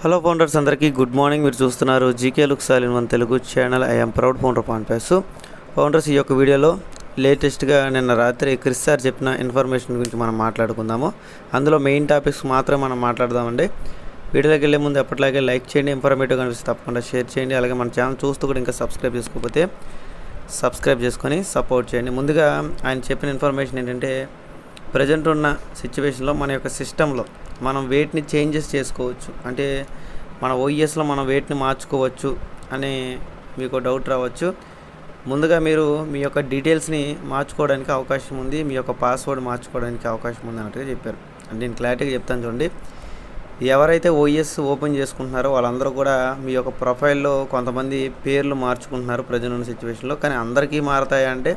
Hello founders అందరికీ good morning. మీరు చూస్తున్నారు GK looks all in one Telugu channel. I am proud founder పాన్పేస్. Founders, ఈ యొక్క వీడియోలో లేటెస్ట్గా నిన్న రాత్రి క్రిస్ సార్ చెప్పిన ఇన్ఫర్మేషన్ గురించి మనం మాట్లాడుకుందాము. అందులో మెయిన్ టాపిక్స్ మాత్రమే మనం మాట్లాడదామండి. వీడియోలోకి వెళ్ళే ముందు ఎప్పటిలాగే లైక్ చేయండి, ఇన్ఫర్మేటివ్గా అనిపిస్తే తప్పకుండా షేర్ చేయండి. అలాగే మన ఛానల్ చూస్తూ కూడా ఇంకా సబ్స్క్రైబ్ చేసుకోకపోతే సబ్స్క్రైబ్ చేసుకొని సపోర్ట్ చేయండి. ముందుగా ఆయన చెప్పిన ఇన్ఫర్మేషన్ ఏంటంటే, ప్రజెంట్ ఉన్న సిచ్యువేషన్లో మన యొక్క సిస్టంలో మనం వెయిట్ని చేంజెస్ చేసుకోవచ్చు. అంటే మన ఓఈఎస్లో మనం వెయిట్ని మార్చుకోవచ్చు అని మీకు డౌట్ రావచ్చు. ముందుగా మీరు మీ యొక్క డీటెయిల్స్ని మార్చుకోవడానికి అవకాశం ఉంది, మీ యొక్క పాస్వర్డ్ మార్చుకోవడానికి అవకాశం ఉంది అన్నట్టుగా చెప్పారు. అంటే నేను క్లారిటీగా చెప్తాను చూడండి. ఎవరైతే ఓఈఎస్ ఓపెన్ చేసుకుంటున్నారో వాళ్ళందరూ కూడా మీ యొక్క ప్రొఫైల్లో కొంతమంది పేర్లు మార్చుకుంటున్నారు ప్రజెంట్ ఉన్న సిచ్యువేషన్లో. కానీ అందరికీ మారతాయా అంటే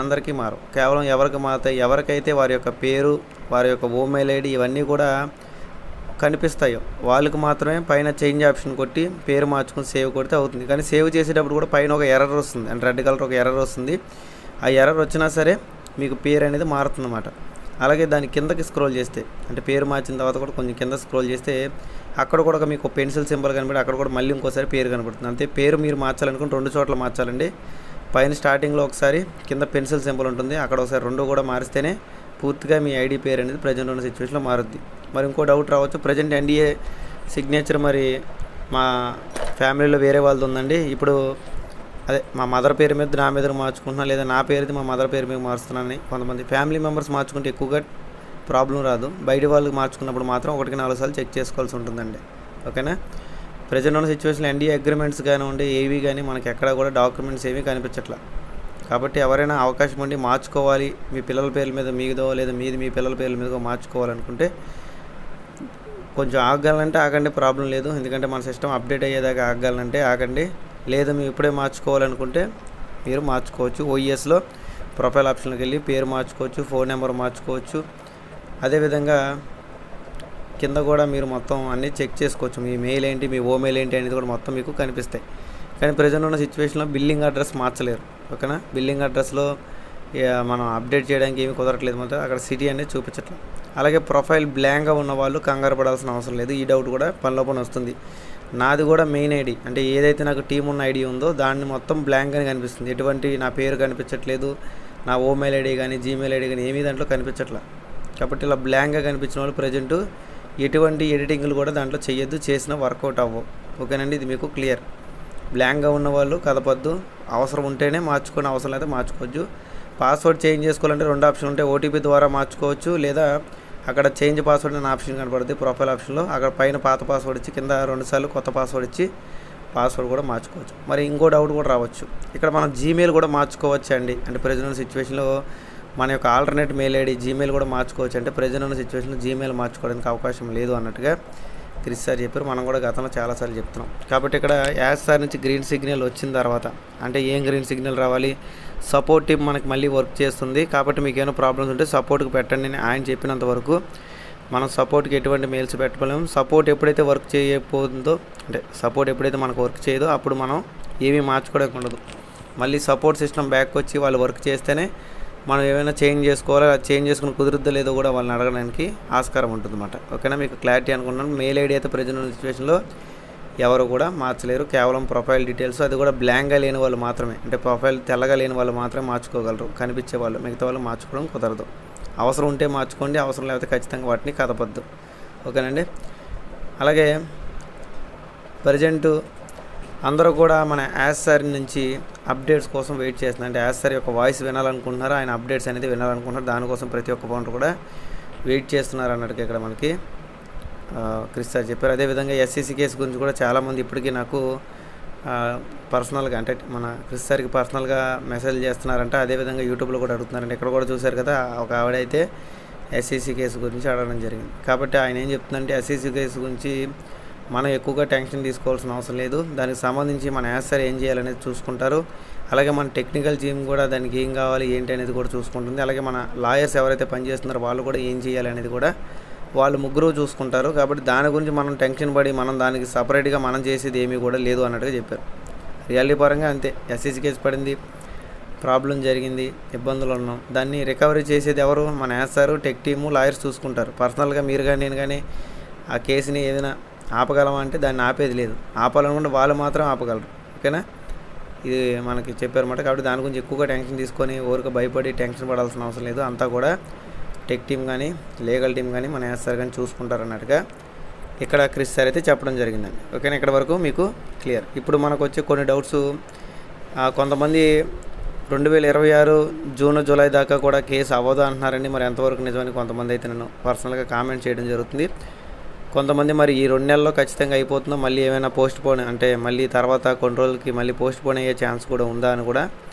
అందరికీ మారవు. కేవలం ఎవరికి మారుతాయి, ఎవరికైతే వారి యొక్క పేరు, వారి యొక్క ఈమెయిల్ ఐడి ఇవన్నీ కూడా కనిపిస్తాయో వాళ్ళకి మాత్రమే పైన చేంజ్ ఆప్షన్ కొట్టి పేరు మార్చుకుని సేవ్ కొడితే అవుతుంది. కానీ సేవ్ చేసేటప్పుడు కూడా పైన ఒక ఎర్రర్ వస్తుంది, అంటే రెడ్ కలర్ ఒక ఎర్రర్ వస్తుంది. ఆ ఎర్రర్ వచ్చినా సరే మీకు పేరు అనేది మారుతుందన్నమాట. అలాగే దాని కిందకి స్క్రోల్ చేస్తే, అంటే పేరు మార్చిన తర్వాత కూడా కొంచెం కింద స్క్రోల్ చేస్తే అక్కడ కూడా మీకు పెన్సిల్ సింబల్ కనబడి అక్కడ కూడా మళ్ళీ ఇంకోసారి పేరు కనబడుతుంది. అంతే. పేరు మీరు మార్చాలనుకుని 2 చోట్ల మార్చాలండి. పైన స్టార్టింగ్లో ఒకసారి, కింద పెన్సిల్ సింబల్ ఉంటుంది, అక్కడ ఒకసారి 2 కూడా మారిస్తేనే పూర్తిగా మీ ఐడి పేరు అనేది ప్రజెంట్ ఉన్న సిచ్యువేషన్లో మారుద్ది. మరి ఇంకో డౌట్ రావచ్చు, ప్రజెంట్ ఎన్డీఏ సిగ్నేచర్ మరి మా ఫ్యామిలీలో వేరే వాళ్ళది ఉందండి, ఇప్పుడు అదే మా మదర్ పేరు మీద నా మీద మార్చుకుంటున్నా, లేదా నా పేరుది మా మదర్ పేరు మీద మారుస్తున్నానని కొంతమంది ఫ్యామిలీ మెంబర్స్ మార్చుకుంటే ఎక్కువగా ప్రాబ్లం రాదు. బయట వాళ్ళకి మార్చుకున్నప్పుడు మాత్రం 1-4 సార్లు చెక్ చేసుకోవాల్సి ఉంటుందండి. ఓకేనా. ప్రజెంట్ ఉన్న సిచ్యువేషన్లో ఎన్డీఏ అగ్రిమెంట్స్ కానివ్వండి, ఏవి కానీ మనకి ఎక్కడ కూడా డాక్యుమెంట్స్ ఏమీ కనిపించట్లా. కాబట్టి ఎవరైనా అవకాశం ఉండి మార్చుకోవాలి, మీ పిల్లల పేర్ల మీద మీదో, లేదా మీది మీ పిల్లల పేర్ల మీదో మార్చుకోవాలనుకుంటే కొంచెం ఆగగాలంటే ఆగండి, ప్రాబ్లం లేదు. ఎందుకంటే మన సిస్టమ్ అప్డేట్ అయ్యేదాకా ఆగగాలంటే ఆగండి. లేదా మీరు ఇప్పుడే మార్చుకోవాలనుకుంటే మీరు మార్చుకోవచ్చు. ఓఈఎస్లో ప్రొఫైల్ ఆప్షన్కి వెళ్ళి పేరు మార్చుకోవచ్చు, ఫోన్ నెంబర్ మార్చుకోవచ్చు. అదేవిధంగా కింద కూడా మీరు మొత్తం అన్నీ చెక్ చేసుకోవచ్చు. మీ మెయిల్ ఏంటి, మీ ఈమెయిల్ ఏంటి అనేది కూడా మొత్తం మీకు కనిపిస్తాయి. కానీ ప్రజెంట్ ఉన్న సిచ్యువేషన్లో బిల్లింగ్ అడ్రస్ మార్చలేరు. ఓకేనా. బిల్లింగ్ అడ్రస్లో మనం అప్డేట్ చేయడానికి ఏమి కుదరట్లేదు, మొత్తం అక్కడ సిటీ అనేది చూపించట్లేదు. అలాగే ప్రొఫైల్ బ్లాంక్గా ఉన్న వాళ్ళు కంగారు పడాల్సిన అవసరం లేదు. ఈ డౌట్ కూడా పనిలో వస్తుంది. నాది కూడా మెయిన్ ఐడి, అంటే ఏదైతే నాకు టీమ్ ఉన్న ఐడి ఉందో దాన్ని మొత్తం బ్లాంక్గానే కనిపిస్తుంది. ఎటువంటి నా పేరు కనిపించట్లేదు, నా ఈమెయిల్ ఐడి కానీ జీమెయిల్ ఐడి కానీ ఏమీ దాంట్లో కనిపించట్లేదు. కాబట్టి ఇలా బ్లాంక్గా కనిపించిన వాళ్ళు ప్రజెంట్ ఎటువంటి ఎడిటింగ్లు కూడా దాంట్లో చేయొద్దు, చేసిన వర్కౌట్ అవ్వవు. ఓకేనండి. ఇది మీకు క్లియర్. బ్లాంక్గా ఉన్నవాళ్ళు కదపద్దు, అవసరం ఉంటేనే మార్చుకొని, అవసరం అయితే మార్చుకోవచ్చు. పాస్వర్డ్ చేంజ్ చేసుకోవాలంటే 2 ఆప్షన్ ఉంటాయి. ఓటీపీ ద్వారా మార్చుకోవచ్చు, లేదా అక్కడ చేంజ్ పాస్వర్డ్ అనే ఆప్షన్ కనపడుతుంది ప్రొఫైల్ ఆప్షన్లో. అక్కడ పైన పాత పాస్వర్డ్ ఇచ్చి కింద 2 సార్లు కొత్త పాస్వర్డ్ ఇచ్చి పాస్వర్డ్ కూడా మార్చుకోవచ్చు. మరి ఇంకో డౌట్ కూడా రావచ్చు, ఇక్కడ మనం జీమెయిల్ కూడా మార్చుకోవచ్చు అండి. అంటే ప్రజెంట్ సిచ్యువేషన్లో మన యొక్క ఆల్టర్నేట్ మెయిల్ ఐడి జీమెయిల్ కూడా మార్చుకోవచ్చు. అంటే ప్రజెంట్ ఉన్న సిచ్యువేషన్లో జీమెయిల్ మార్చుకోవడానికి అవకాశం లేదు అన్నట్టుగా క్రిస్ సార్ చెప్పారు. మనం కూడా గతంలో చాలాసార్లు చెప్తున్నాం. కాబట్టి ఇక్కడ యాజ్ సార్ నుంచి గ్రీన్ సిగ్నల్ వచ్చిన తర్వాత, అంటే ఏం గ్రీన్ సిగ్నల్ రావాలి, సపోర్ట్ టీమ్ మనకి మళ్ళీ వర్క్ చేస్తుంది. కాబట్టి మీకు ఏమైనా ప్రాబ్లమ్స్ ఉంటే సపోర్ట్కి పెట్టండి అని ఆయన చెప్పినంత వరకు మనం సపోర్ట్కి ఎటువంటి మెయిల్స్ పెట్టలేము. సపోర్ట్ ఎప్పుడైతే వర్క్ చేయకపోతుందో, అంటే సపోర్ట్ ఎప్పుడైతే మనకు వర్క్ చేయదో అప్పుడు మనం ఏమీ మార్చుకోవడానికి ఉండదు. మళ్ళీ సపోర్ట్ సిస్టమ్ బ్యాక్ వచ్చి వాళ్ళు వర్క్ చేస్తేనే మనం ఏమైనా చేంజ్ చేసుకోవాలో, చేంజ్ చేసుకుని కుదురుద్దో లేదో కూడా వాళ్ళని అడగడానికి ఆస్కారం ఉంటుందన్నమాట. ఓకేనా. మీకు క్లారిటీ అనుకుంటున్నాను. మెయిల్ ఐడి అయితే ప్రజెంట్ ఉన్న సిచ్యువేషన్లో ఎవరు కూడా మార్చలేరు. కేవలం ప్రొఫైల్ డీటెయిల్స్, అది కూడా బ్లాంక్గా లేని వాళ్ళు మాత్రమే, అంటే ప్రొఫైల్ తెల్లగా లేని వాళ్ళు మాత్రమే మార్చుకోగలరు, కనిపించే వాళ్ళు. మిగతా వాళ్ళు మార్చుకోవడం కుదరదు. అవసరం ఉంటే మార్చుకోండి, అవసరం లేకపోతే ఖచ్చితంగా వాటిని కదపద్దు. ఓకేనండి. అలాగే ప్రజెంట్ అందరూ కూడా మన యాజ్ సార్ నుంచి అప్డేట్స్ కోసం వెయిట్ చేస్తున్నారు. అంటే యాజ్ సార్ యొక్క వాయిస్ వినాలనుకుంటున్నారు, ఆయన అప్డేట్స్ అనేది వినాలనుకుంటున్నారు. దానికోసం ప్రతి ఒక్క ఫౌండర్ కూడా వెయిట్ చేస్తున్నారు అన్నట్టుగా ఇక్కడ మనకి క్రిస్ సార్ చెప్పారు. అదేవిధంగా ఎస్సీసీ కేసు గురించి కూడా చాలామంది ఇప్పటికీ నాకు పర్సనల్గా, అంటే మన క్రిస్ సార్కి పర్సనల్గా మెసేజ్ చేస్తున్నారంట. అదేవిధంగా యూట్యూబ్లో కూడా అడుగుతున్నారంటే, ఇక్కడ కూడా చూశారు కదా, ఒక ఆవిడైతే ఎస్సీసీ కేసు గురించి అడగడం జరిగింది. కాబట్టి ఆయన ఏం చెప్తుందంటే, ఎస్సీసీ కేసు గురించి మనం ఎక్కువగా టెన్షన్ తీసుకోవాల్సిన అవసరం లేదు. దానికి సంబంధించి మన యాజ్ సార్ ఏం చేయాలనేది చూసుకుంటారు. అలాగే మన టెక్నికల్ టీమ్ కూడా దానికి ఏం కావాలి ఏంటి అనేది కూడా చూసుకుంటుంది. అలాగే మన లాయర్స్ ఎవరైతే పనిచేస్తున్నారో వాళ్ళు కూడా ఏం చేయాలి అనేది కూడా వాళ్ళు ముగ్గురు చూసుకుంటారు. కాబట్టి దాని గురించి మనం టెన్షన్ పడి మనం దానికి సపరేట్గా మనం చేసేది ఏమీ కూడా లేదు అన్నట్టుగా చెప్పారు. రియాలిటీ పరంగా అంతే. ఎస్సీసీ కేసు పడింది, ప్రాబ్లం జరిగింది, ఇబ్బందులు ఉన్నాం, దాన్ని రికవరీ చేసేది ఎవరు? మన as sir, tech team, lawyers చూసుకుంటారు. పర్సనల్గా మీరు కానీ నేను కానీ ఆ కేసుని ఏదైనా ఆపగలమా అంటే దాన్ని ఆపేది లేదు. ఆపాలనుకుంటే వాళ్ళు మాత్రం ఆపగలరు. ఓకేనా, ఇది మనకి చెప్పారన్నమాట. కాబట్టి దాని గురించి ఎక్కువగా టెన్షన్ తీసుకొని ఊరికి భయపడి టెన్షన్ పడాల్సిన అవసరం లేదు. అంతా కూడా టెక్ టీమ్ కానీ లీగల్ టీమ్ కానీ మన ఎస్ఆర్ కానీ చూసుకుంటారన్నట్టుగా ఇక్కడ క్రిస్ సార్ అయితే చెప్పడం జరిగిందండి. ఓకేనా, ఇక్కడ వరకు మీకు క్లియర్. ఇప్పుడు మనకు వచ్చే కొన్ని డౌట్స్, కొంతమంది 2026 జూన్ జూలై దాకా కూడా కేసు అవ్వదు అంటున్నారండి. మరి ఎంతవరకు నిజమని కొంతమంది అయితే నన్ను పర్సనల్గా కామెంట్ చేయడం జరుగుతుంది. కొంతమంది మరి ఈ 2 నెలల్లో ఖచ్చితంగా అయిపోతుందో, మళ్ళీ ఏమైనా పోస్ట్ పోన్ అంటే మళ్ళీ తర్వాత కొన్ని రోజులకి మళ్ళీ పోస్ట్ పోన్ అయ్యే ఛాన్స్ కూడా ఉందా అని కూడా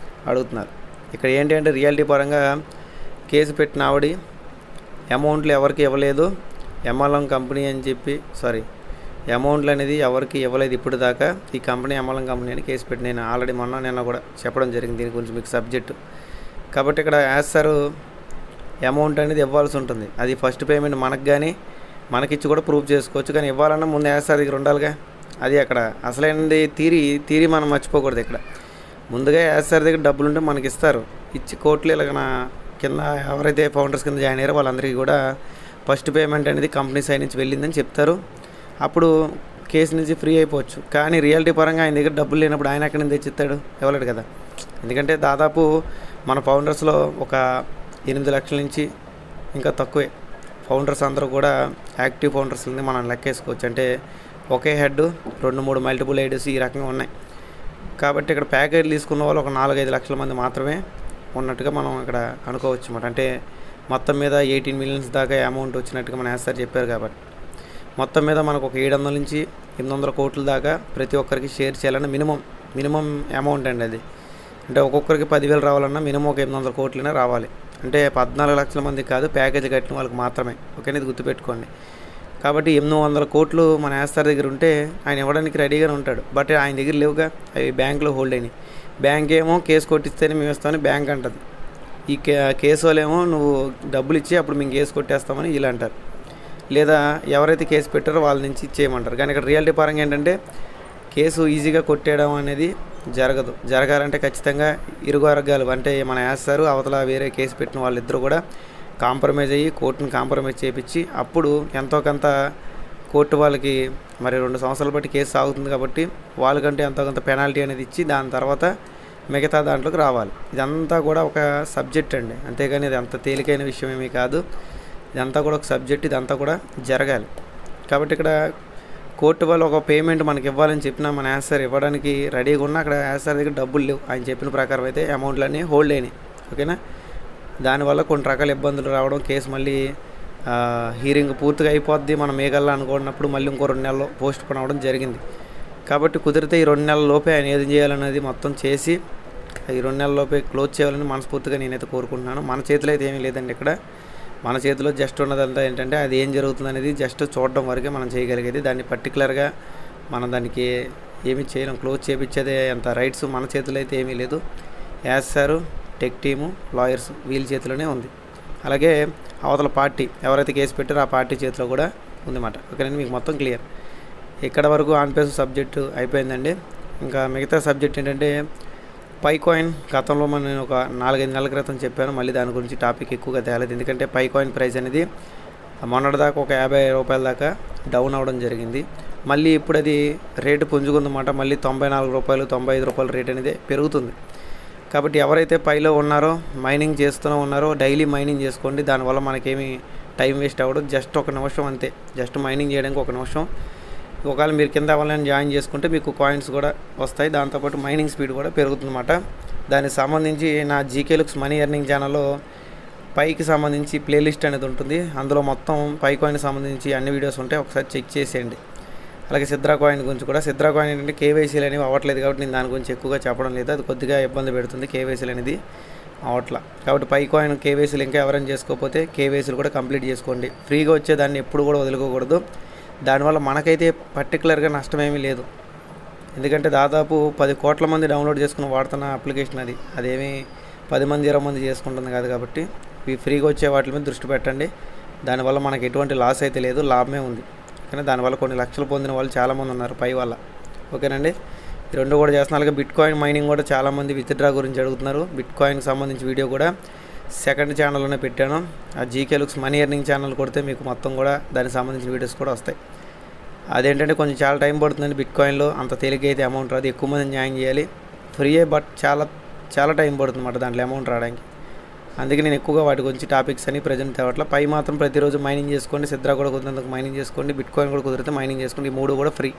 అడుగుతున్నారు. ఇక్కడ ఏంటి అంటే రియాలిటీ పరంగా కేసు పెట్టిన ఆవిడ అమౌంట్లు ఎవరికి ఇవ్వలేదు, ఎంఎల్ఎం కంపెనీ అని చెప్పి అమౌంట్లు అనేది ఎవరికి ఇవ్వలేదు ఇప్పుడు దాకా. ఈ కంపెనీ ఎంఎల్ఎం కంపెనీ అని కేసు పెట్టి నేను ఆల్రెడీ నిన్న కూడా చెప్పడం జరిగింది దీని గురించి మీకు సబ్జెక్టు. కాబట్టి ఇక్కడ సార్ అమౌంట్ అనేది ఇవ్వాల్సి ఉంటుంది. అది ఫస్ట్ పేమెంట్ మనకు కానీ మనకిచ్చి కూడా ప్రూఫ్ చేసుకోవచ్చు. కానీ ఇవ్వాలన్నా ముందు సార్ దగ్గర ఉండాలిగా. అది అక్కడ అసలైనది తీరి మనం మర్చిపోకూడదు. ఇక్కడ ముందుగా సార్ దగ్గర డబ్బులు ఉంటే మనకి ఇస్తారు, ఇచ్చి కోర్టులు ఇలాగ కింద ఎవరైతే ఫౌండర్స్ కింద జాయిన్ అయ్యారో వాళ్ళందరికీ కూడా ఫస్ట్ పేమెంట్ అనేది కంపెనీ సైడ్ నుంచి వెళ్ళిందని చెప్తారు. అప్పుడు కేసు నుంచి ఫ్రీ అయిపోవచ్చు. కానీ రియాలిటీ పరంగా ఆయన దగ్గర డబ్బులు లేనప్పుడు ఆయన ఎక్కడి నుంచి తెచ్చిస్తాడు? ఇవ్వలేడు కదా. ఎందుకంటే దాదాపు మన ఫౌండర్స్లో ఒక 8 లక్షల నుంచి ఇంకా తక్కువే ఫౌండర్స్ అందరూ కూడా యాక్టివ్ ఫౌండర్స్ని మనం లెక్కేసుకోవచ్చు. అంటే ఒకే హెడ్ 2-3 మల్టిపుల్ ఐడీస్ ఈ రకంగా ఉన్నాయి. కాబట్టి ఇక్కడ ప్యాకేజ్ తీసుకున్న వాళ్ళు ఒక 4-5 లక్షల మంది మాత్రమే ఉన్నట్టుగా మనం ఇక్కడ అనుకోవచ్చు అన్నమాట. అంటే మొత్తం మీద 18 మిలియన్స్ దాకా అమౌంట్ వచ్చినట్టుగా మన సార్ చెప్పారు. కాబట్టి మొత్తం మీద మనకు ఒక 700 నుంచి 800 కోట్ల దాకా ప్రతి ఒక్కరికి షేర్ చేయాలన్న మినిమం అమౌంట్ అండి అది. అంటే ఒక్కొక్కరికి 10,000 రావాలన్నా మినిమం ఒక 800 కోట్లైనా రావాలి. అంటే 14 లక్షల మంది కాదు, ప్యాకేజ్ కట్టిన వాళ్ళకి మాత్రమే. ఓకేనా, ఇది గుర్తుపెట్టుకోండి. కాబట్టి 800 కోట్లు మన సార్ దగ్గర ఉంటే ఆయన ఇవ్వడానికి రెడీగానే ఉంటాడు. బట్ ఆయన దగ్గర లేవుగా, అవి బ్యాంకులో హోల్డ్ అయినాయి. బ్యాంక్ ఏమో కేసు కొట్టిస్తేనే మేము ఇస్తామని బ్యాంక్ అంటుంది. ఈ కేసు వాళ్ళేమో నువ్వు డబ్బులు ఇచ్చి అప్పుడు మేము కేసు కొట్టేస్తామని వీళ్ళు అంటారు. లేదా ఎవరైతే కేసు పెట్టారో వాళ్ళ నుంచి ఇచ్చేయమంటారు. కానీ ఇక్కడ రియాలిటీ పరంగా ఏంటంటే కేసు ఈజీగా కొట్టేయడం అనేది జరగదు. జరగాలంటే ఖచ్చితంగా ఇరుగు వర్గాలు అంటే మన సార్ అవతల వేరే కేసు పెట్టిన వాళ్ళిద్దరూ కూడా కాంప్రమైజ్ అయ్యి కోర్టుని కాంప్రమైజ్ చేయించి అప్పుడు ఎంతో కొంత కోర్టు వాళ్ళకి మరి 2 సంవత్సరాలు బట్టి కేసు సాగుతుంది కాబట్టి వాళ్ళకంటే ఎంతో కొంత పెనాల్టీ అనేది ఇచ్చి దాని తర్వాత మిగతా దాంట్లోకి రావాలి. ఇదంతా కూడా ఒక సబ్జెక్ట్ అండి, అంతేగాని ఇది అంత తేలికైన విషయం ఏమీ కాదు. ఇదంతా కూడా ఒక సబ్జెక్ట్, ఇదంతా కూడా జరగాలి. కాబట్టి ఇక్కడ కోర్టు వాళ్ళు ఒక పేమెంట్ మనకి ఇవ్వాలని చెప్పినా మన సార్ ఇవ్వడానికి రెడీగా ఉన్నా అక్కడ సార్ దగ్గర డబ్బులు లేవు. ఆయన చెప్పిన ప్రకారం అయితే అమౌంట్లన్నీ హోల్డ్ అయినాయి. ఓకేనా, దానివల్ల కొన్ని రకాల ఇబ్బందులు రావడం, కేసు మళ్ళీ హీరింగ్ పూర్తిగా అయిపోద్ది మనం మేఘల్లా అనుకున్నప్పుడు మళ్ళీ ఇంకో 2 నెలలు పోస్ట్ పోన్ అవ్వడం జరిగింది. కాబట్టి కుదిరితే ఈ 2 నెలల లోపే ఆయన ఏది చేయాలనేది మొత్తం చేసి ఈ 2 నెలల లోపే క్లోజ్ చేయాలని మనస్ఫూర్తిగా నేనైతే కోరుకుంటున్నాను. మన చేతిలో అయితే ఏమీ లేదండి. ఇక్కడ మన చేతిలో జస్ట్ ఉన్నదంతా ఏంటంటే అది ఏం జరుగుతుంది అనేది జస్ట్ చూడడం వరకే మనం చేయగలిగేది. దాన్ని పర్టికులర్గా మనం దానికి ఏమీ చేయలేం, క్లోజ్ చేయించేదే అంత రైట్స్ మన చేతిలో అయితే ఏమీ లేదు. సార్ టెక్ టీము లాయర్స్ వీళ్ళ చేతిలోనే ఉంది. అలాగే అవతల పార్టీ ఎవరైతే కేసు పెట్టారో ఆ పార్టీ చేతిలో కూడా ఉందన్నమాట. ఓకేనండి, మీకు మొత్తం క్లియర్. ఇక్కడ వరకు ఆన్ పేస్ సబ్జెక్టు అయిపోయిందండి. ఇంకా మిగతా సబ్జెక్ట్ ఏంటంటే పై కాయిన్ గతంలో నేను ఒక 4-5 నెలల క్రితం చెప్పాను. మళ్ళీ దాని గురించి టాపిక్ ఎక్కువగా తేలేదు. ఎందుకంటే పై కాయిన్ ప్రైస్ అనేది మొన్నటిదాకా ఒక 50 రూపాయల దాకా డౌన్ అవ్వడం జరిగింది. మళ్ళీ ఇప్పుడు అది రేటు పుంజుకుందన్నమాట. మళ్ళీ 94 రూపాయలు 95 రూపాయల రేట్ అనేది పెరుగుతుంది. కాబట్టి ఎవరైతే పైలో ఉన్నారో మైనింగ్ చేస్తూనే ఉన్నారో డైలీ మైనింగ్ చేసుకోండి. దానివల్ల మనకేమీ టైం వేస్ట్ అవ్వదు. జస్ట్ 1 నిమిషం అంతే, జస్ట్ మైనింగ్ చేయడానికి 1 నిమిషం. ఒకవేళ మీరు కింద ఎవరైనా జాయిన్ చేసుకుంటే మీకు కాయిన్స్ కూడా వస్తాయి, దాంతోపాటు మైనింగ్ స్పీడ్ కూడా పెరుగుతుందన్నమాట. దానికి సంబంధించి నా జీకే లుక్స్ మనీ ఎర్నింగ్ ఛానల్లో పైకి సంబంధించి ప్లేలిస్ట్ అనేది ఉంటుంది. అందులో మొత్తం పై కాయిన్ సంబంధించి అన్ని వీడియోస్ ఉంటాయి, ఒకసారి చెక్ చేసేయండి. అలాగే సిద్రా కాయిన్ గురించి కూడా, సిద్రా కాయిన్ ఏంటంటే కేవైసీలు అనేవి అవ్వట్లేదు కాబట్టి నేను దాని గురించి ఎక్కువగా చెప్పడం లేదు. అది కొద్దిగా ఇబ్బంది పెడుతుంది, కేవైసీలు అనేది అవట్లా. కాబట్టి పై కాయిన్ కేవైసీలు ఇంకా ఎవరైనా చేసుకోకపోతే కేవైసీలు కూడా కంప్లీట్ చేసుకోండి. ఫ్రీగా వచ్చేదాన్ని ఎప్పుడు కూడా వదులుకోకూడదు. దానివల్ల మనకైతే పర్టికులర్గా నష్టమేమీ లేదు. ఎందుకంటే దాదాపు 10 కోట్ల మంది డౌన్లోడ్ చేసుకుని వాడుతున్న అప్లికేషన్ అది. అదేమీ 10 మంది 20 మంది చేసుకుంటుంది కాదు. కాబట్టి ఇవి ఫ్రీగా వచ్చే వాటి మీద దృష్టి పెట్టండి. దానివల్ల మనకు ఎటువంటి లాస్ అయితే లేదు, లాభమే ఉంది. కానీ దానివల్ల కొన్ని లక్షలు పొందిన వాళ్ళు చాలామంది ఉన్నారు పై వల్ల. ఓకేనండి, ఈ 2 కూడా చేస్తున్నారు. అలాగే బిట్ కాయిన్ మైనింగ్ కూడా చాలామంది విత్డ్రా గురించి అడుగుతున్నారు. బిట్ కాయిన్కి సంబంధించి వీడియో కూడా సెకండ్ ఛానల్లోనే పెట్టాను. ఆ GK looks money earning channel కొడితే మీకు మొత్తం కూడా దానికి సంబంధించిన వీడియోస్ కూడా వస్తాయి. అదేంటంటే కొంచెం చాలా టైం పడుతుందండి. బిట్కాయిన్లో అంత తేలిక అయితే అమౌంట్ రాదు, ఎక్కువ మంది న్యాయం చేయాలి. ఫ్రీయే బట్ చాలా చాలా టైం పడుతుంది అన్నమాట దాంట్లో అమౌంట్ రావడానికి. అందుకే నేను ఎక్కువగా వాటి గురించి టాపిక్స్ అని ప్రజెంట్ తేవట్ల. పై మాత్రం ప్రతిరోజు మైనింగ్ చేసుకోండి, సిద్రా కూడా కుదిరినందుకు మైనింగ్ చేసుకోండి, బిట్కాయిన్ కూడా కుదిరితే మైనింగ్ చేసుకోండి. ఈ 3 కూడా ఫ్రీ.